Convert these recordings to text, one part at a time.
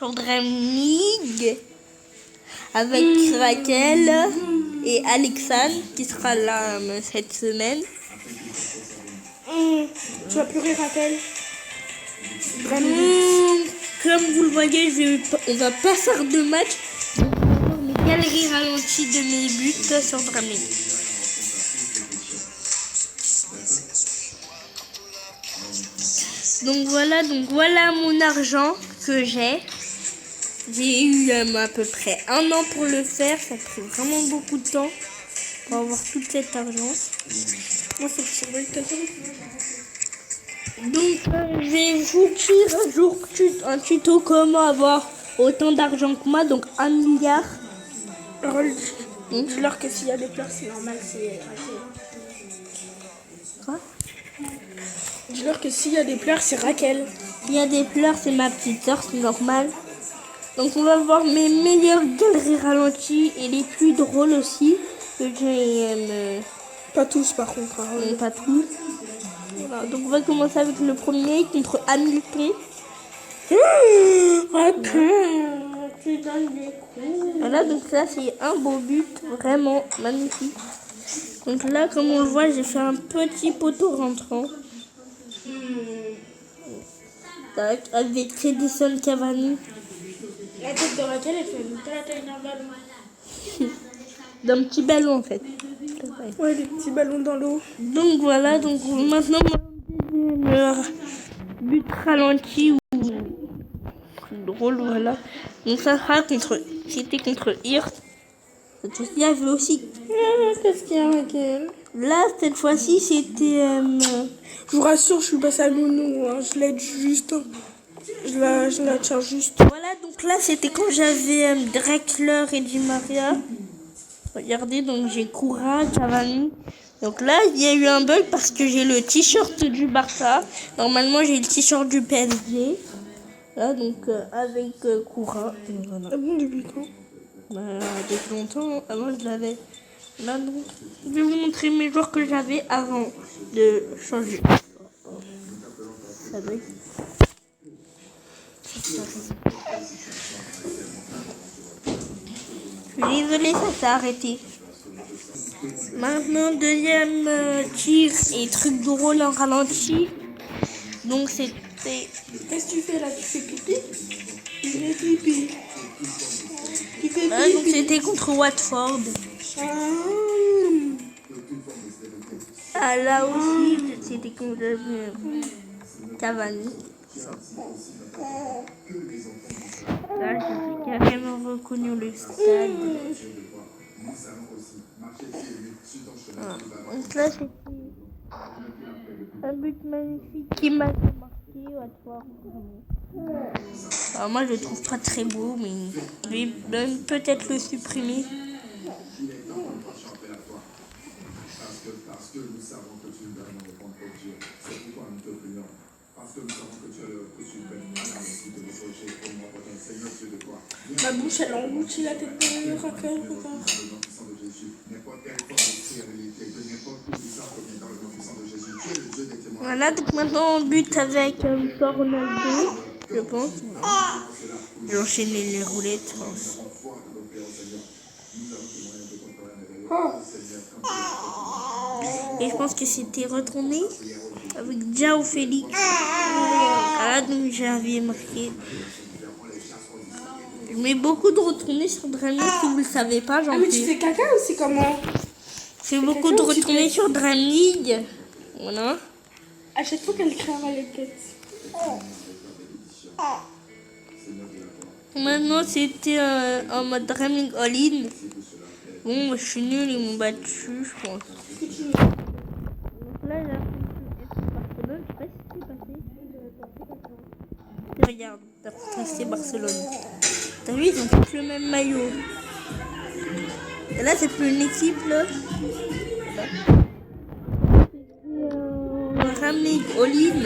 sur Dream League avec Raquel et Alexandre qui sera là cette semaine. Tu vas pleurer, Raquel. Comme vous le voyez, on va pas faire de match. Je vais avoir mes galeries ralenties de mes buts sur Dream League. Donc voilà mon argent que j'ai. J'ai eu à peu près 1 an pour le faire. Ça a pris vraiment beaucoup de temps pour avoir tout cet argent. Moi, faut que je surveille quelqu'un. Donc je vais vous dire un jour un tuto comment avoir autant d'argent que moi. Donc 1 milliard. Alors, dis-leur que s'il y a des pleurs, c'est normal, c'est Raquel. Quoi? Dis-leur que s'il y a des pleurs, c'est Raquel. S'il y a des pleurs, c'est ma petite soeur, c'est normal. Donc on va voir mes meilleures galeries ralenties et les plus drôles aussi. Que j'ai Pas tous par contre. Hein. pas tous. Voilà, donc on va commencer avec le premier contre Hamilton. Tu donnes des coups. Voilà, donc ça c'est un beau but, vraiment magnifique. Donc là, comme on le voit, j'ai fait un petit poteau rentrant. Tac, avec Edison Cavani. La tête de Raquel, elle fait la taille d'un ballon. D'un petit ballon en fait. Ouais, des petits ballons dans l'eau. Donc voilà, donc maintenant mon deuxième but ralenti ou drôle, voilà. Donc ça sera c'était contre Hirt. Cette fois-ci, il y avait aussi. Qu'est-ce qu'il y a, Raquel? Là, cette fois-ci, c'était. Je vous rassure, je suis pas sa nounou. Hein. Je l'aide juste. Je la tiens juste. Voilà, donc là, c'était quand j'avais Drexler et Di Maria. Regardez, donc j'ai Koura, Cavani. Donc là, il y a eu un bug parce que j'ai le t-shirt du Barça. Normalement, j'ai le t-shirt du PSG. Là, donc avec Koura. Voilà. Ah bon, depuis quand? Depuis longtemps, avant je l'avais. Là, donc, je vais vous montrer mes joueurs que j'avais avant de changer. Ça bug. Je suis désolée, ça s'est arrêté. Maintenant, deuxième tir et truc drôle en ralenti. Donc c'était. Qu'est-ce que tu fais là? Tu fais pipi? Tu fais pipi. Tu fais Là, donc pipi. c'était contre Watford. Ah, là aussi, c'était contre Cavani. Là, j'ai carrément reconnu le stade. Ah, donc là, c'était un but magnifique qui m'a marqué. Watford. Alors moi, je le trouve pas très beau, mais je vais même peut-être le supprimer. Parce que nous savons que tu nous donnes de répondre au Dieu. C'est pourquoi nous te prions. Parce que nous savons que tu as le reçu de malin aussi de reprocher au nom de ton Seigneur Dieu de toi. Ma bouche, elle engloutit la tête de Raquel. Dans le nom puissant de Jésus, n'importe quelle forme de stérilité, de n'importe où ça revient dans le nom puissant de Jésus. Tu es le Dieu des témoins. Voilà, donc maintenant on bute avec Ronaldo, je pense. J'ai enchaîné les roulettes, je pense. Et je pense que c'était retourné avec Jao Félix. Ah, donc j'avais marqué. Je mets beaucoup de retournées sur Dream League, si vous ne le savez pas, j'en Ah, mais tu fais. fais caca aussi, comment? C'est beaucoup de retournées sur Dream League. Voilà. À chaque fois qu'elle crée un maléquette. Maintenant c'était en mode Dream League all-in. Bon, je suis nulle, ils m'ont battu, je pense. Donc là, j'ai fait Barcelone, je sais pas si c'est passé. Regarde, c'est Barcelone. T'as vu, ils ont tous le même maillot. Et là, c'est plus une équipe, là. Dream League all-in.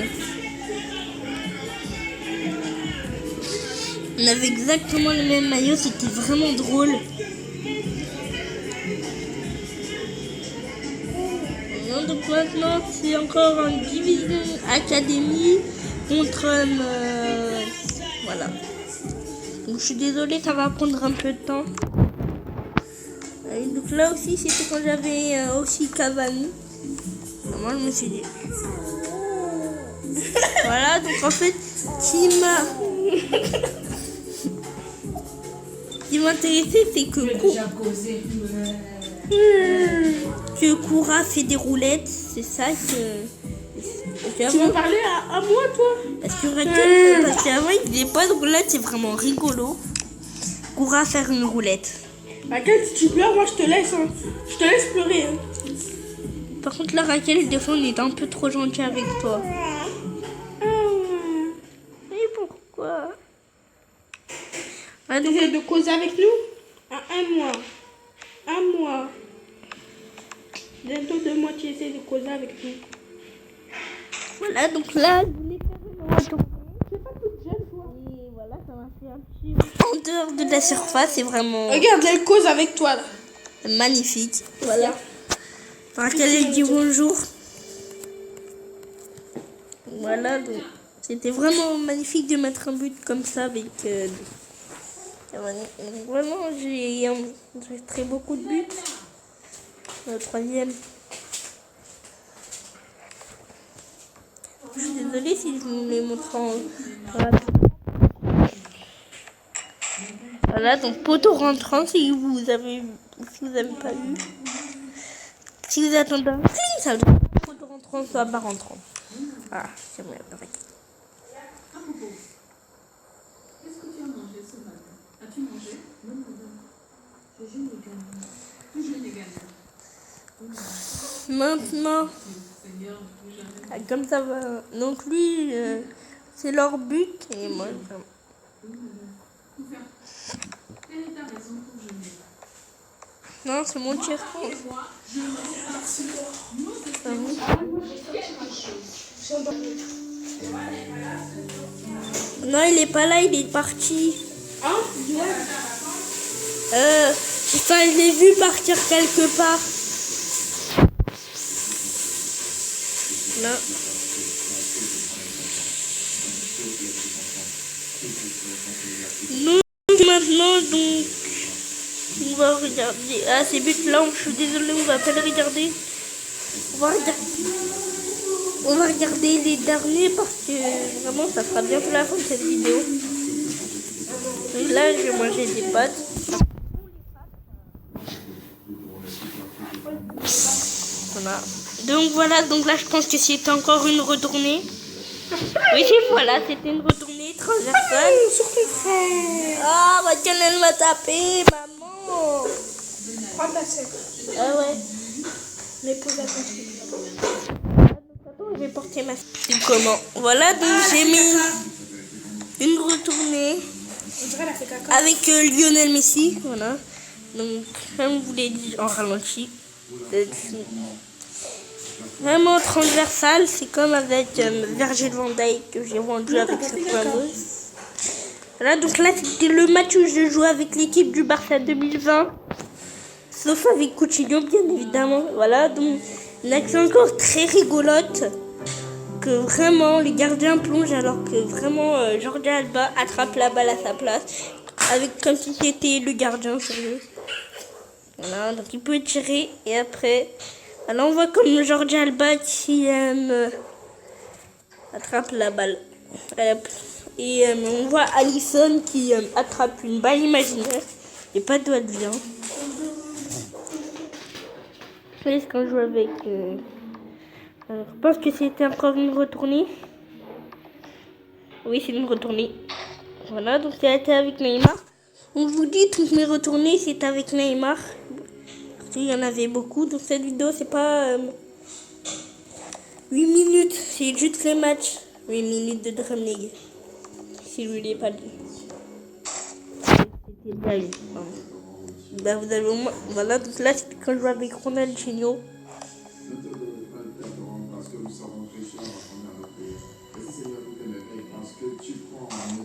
On avait exactement le même maillot, c'était vraiment drôle. Donc maintenant c'est encore en division académie contre voilà. Donc je suis désolée, ça va prendre un peu de temps. Et donc là aussi, c'était quand j'avais aussi Cavani. Moi, je me suis dit. Voilà, donc en fait, ce qui m'intéressait, c'est que Koura fait des roulettes. C'est ça que. Tu veux parler à moi, toi? Parce qu'avant, il faisait pas de roulette, c'est vraiment rigolo. Koura faire une roulette. Raquel, si tu pleures, moi je te laisse. Hein. Je te laisse pleurer. Hein. Par contre, là, Raquel, des fois, on est un peu trop gentil avec toi. Mais pourquoi? Tu essaies de causer avec nous? Un mois. Un mois. Bientôt 2 mois, tu essaies de causer avec nous. Voilà, donc là, je voulais faire une retournée. Tu es pas toute jeune, toi. Et voilà, ça m'a fait un petit... En dehors de la surface, c'est vraiment Regarde, elle cause avec toi, là. magnifique. Voilà. Raquel, elle dit bonjour. Voilà, donc c'était vraiment magnifique de mettre un but comme ça avec... Vraiment, j'ai très beaucoup de buts. Le 3e. Je suis désolée si je vous les montre en... Voilà, donc poteau rentrant si vous avez pas vu. Si vous attendez un film, ça veut dire poteau rentrant soit pas rentrant. Ah, c'est bien. À propos, qu'est-ce que tu as mangé ce matin? As-tu mangé? Non, madame. Je jeûne également. Tu jeûnes également. Maintenant, Seigneur, plus jamais. comme ça va. Donc lui, c'est leur but et moi, Pour faire. Quelle est ta raison pour jeûner? non, c'est mon tir. Non, il est pas là, il est parti. Hein? Enfin, je l'ai vu partir quelque part. Là. Nous, maintenant, donc, on va regarder. Ah, ces buts-là, je suis désolée, on va pas les regarder. On va regarder les derniers parce que vraiment, ça sera bientôt la fin de cette vidéo. Donc là, je vais manger des pâtes. Voilà. Donc voilà, donc là, je pense que c'était encore une retournée. Oui, voilà, c'était une retournée transversale. Sur ton frère. Ah, ma canne, elle m'a tapé, maman. Prends ta sœur. Ah ouais. Mais pose attention. Attends, je vais porter ma... C'est comment? Voilà, donc j'ai mis une retournée On dirait qu'elle a fait caca. avec Lionel Messi. Voilà. Donc, comme je vous l'ai dit en ralenti. Vraiment transversal, c'est comme avec Virgil van Dijk que j'ai vendu avec cette fameuse. Voilà, donc là c'était le match où je jouais avec l'équipe du Barça 2020. Sauf avec Coutinho, bien évidemment. Voilà, donc une action encore très rigolote. Que vraiment les gardiens plongent alors que vraiment Jordi Alba attrape la balle à sa place. Avec comme si c'était le gardien, sérieux. Voilà, donc il peut tirer et après... Alors on voit comme Jordi Alba qui attrape la balle. Et on voit Alisson qui attrape une balle imaginaire. Et pas de doigt de vie. C'est quand je joue avec... alors, je pense que c'était encore une retournée. Oui, c'est une retournée. Voilà, donc c'était avec Neymar. On vous dit, toutes mes retournées, c'est avec Neymar. Il y en avait beaucoup. Donc cette vidéo, c'est pas 8 minutes. C'est juste les matchs. 8 minutes de Dream League. Si je ne l'ai pas dit. C'était bien lu. Là, vous avez au moins... Voilà, donc là, c'est quand je joue avec Ronaldinho.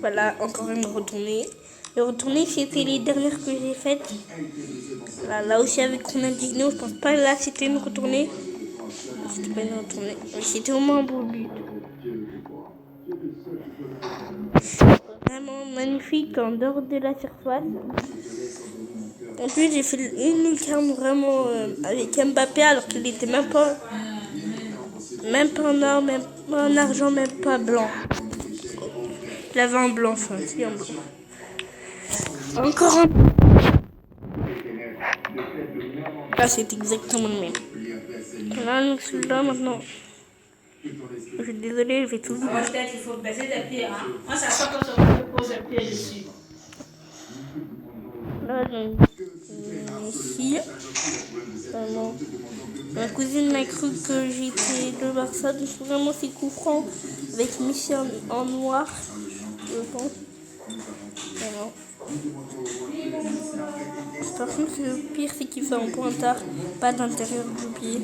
Voilà, encore une retournée. Les retournées, c'était les dernières que j'ai faites. Là aussi avec Ronaldinho, je pense pas là c'était une retournée. C'était pas une retournée, mais c'était au moins un beau but. vraiment magnifique en dehors de la surface. En plus, j'ai fait une lucarne vraiment avec Mbappé alors qu'il était même pas en or, même pas en argent, même pas blanc. Il avait en blanc, enfin, si en blanc. Encore un. Là, c'est exactement le même. Là, donc celui-là maintenant. Je suis désolée, je vais tout vous. Peut-être il faut baisser des pieds. Hein. Moi, ça sent que je pose les pieds dessus. Là, donc, ici. Vraiment. Ma cousine m'a cru que j'étais de Barça, donc vraiment c'est coup franc avec Messi en noir, je pense. Vraiment. Par contre, le pire c'est qu'il fait en pointard, pas d'intérieur du pied.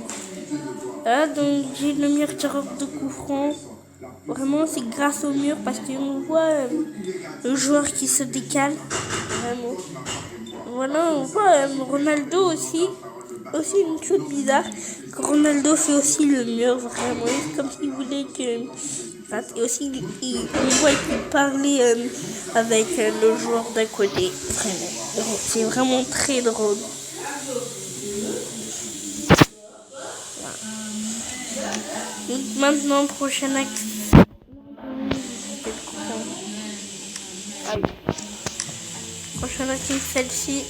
Là, donc j'ai le mur tireur de coup franc. Vraiment, c'est grâce au mur parce qu'on voit le joueur qui se décale. Vraiment. Voilà, on voit Ronaldo aussi. Aussi une chose bizarre, que Ronaldo fait aussi le mur, vraiment, comme s'il voulait que... Enfin, et aussi, on voit qu'il parlait avec le joueur d'à côté, vraiment. C'est vraiment très drôle. Voilà. Donc maintenant, prochaine action. Prochaine action, celle-ci.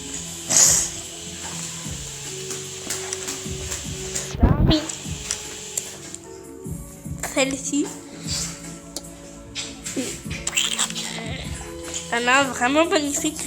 Celle-ci. Elle est vraiment magnifique.